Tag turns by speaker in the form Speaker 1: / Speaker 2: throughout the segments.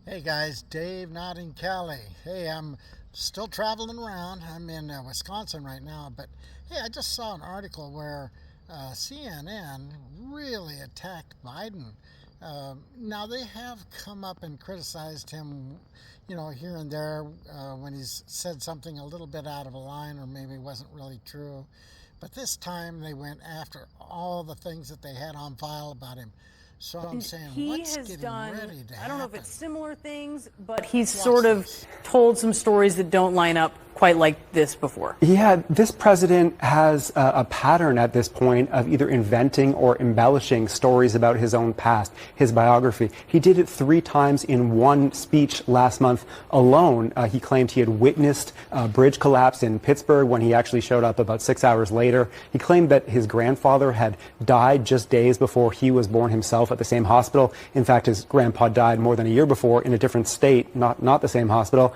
Speaker 1: Hey guys, Dave not in Cali. Hey, I'm still traveling around. I'm in Wisconsin right now, but hey, I just saw an article where CNN really attacked Biden. Now they have come up and criticized him, here and there when he's said something a little bit out of a line or maybe wasn't really true. But this time they went after all the things that they had on file about him. So I'm
Speaker 2: And
Speaker 1: saying,
Speaker 2: he
Speaker 1: what's
Speaker 2: has
Speaker 1: getting
Speaker 2: done,
Speaker 1: ready to
Speaker 2: I don't know if
Speaker 1: happen?
Speaker 2: it's similar things, but he's
Speaker 1: Watch
Speaker 2: sort of
Speaker 1: this.
Speaker 2: told some stories that don't line up quite like this before.
Speaker 3: Yeah, this president has a pattern at this point of either inventing or embellishing stories about his own past, his biography. He did it 3 times in one speech last month alone. He claimed he had witnessed a bridge collapse in Pittsburgh when he actually showed up about 6 hours later. He claimed that his grandfather had died just days before he was born himself at the same hospital. In fact, his grandpa died more than a year before in a different state, not the same hospital.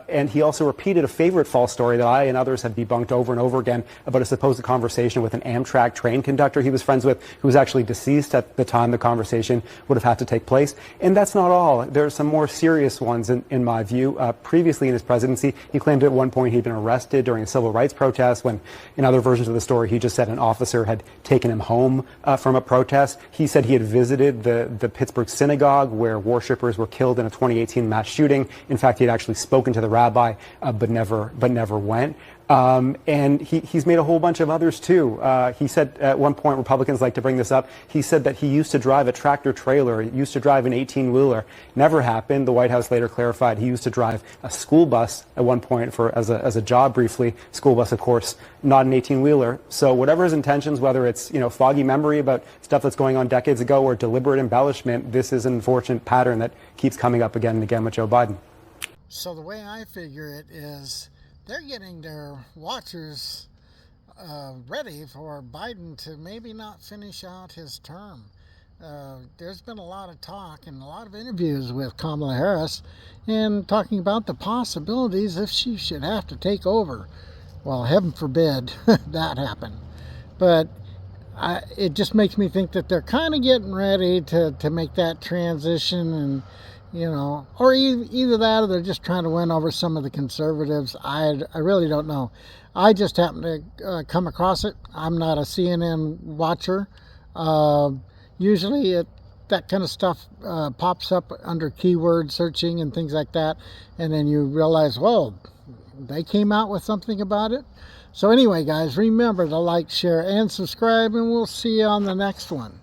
Speaker 3: And he also repeated a favorite false story that I and others have debunked over and over again about a supposed conversation with an Amtrak train conductor he was friends with, who was actually deceased at the time the conversation would have had to take place. And that's not all. There are some more serious ones in my view. Previously in his presidency, he claimed at one point he'd been arrested during a civil rights protest when, in other versions of the story, he just said an officer had taken him home from a protest. He said he had visited the Pittsburgh synagogue where worshippers were killed in a 2018 mass shooting. In fact, he had actually spoken to the rabbi, but never went. And he's made a whole bunch of others too. He said at one point, Republicans like to bring this up, he said that he used to drive a tractor trailer, he used to drive an 18-wheeler. Never happened. The White House later clarified he used to drive a school bus at one point as a job briefly. School bus, of course, not an 18-wheeler. So whatever his intentions, whether it's foggy memory about stuff that's going on decades ago or deliberate embellishment, this is an unfortunate pattern that keeps coming up again and again with Joe Biden.
Speaker 1: So the way I figure it is they're getting their watchers ready for Biden to maybe not finish out his term. There's been a lot of talk and a lot of interviews with Kamala Harris and talking about the possibilities if she should have to take over. Well, heaven forbid that happen. But it just makes me think that they're kind of getting ready to make that transition, and or either that or they're just trying to win over some of the conservatives. I really don't know. I just happened to come across it. I'm not a CNN watcher. Uh, Usually that kind of stuff pops up under keyword searching and things like that, and then you realize, whoa, they came out with something about it. So anyway, guys, remember to like, share, and subscribe, and we'll see you on the next one.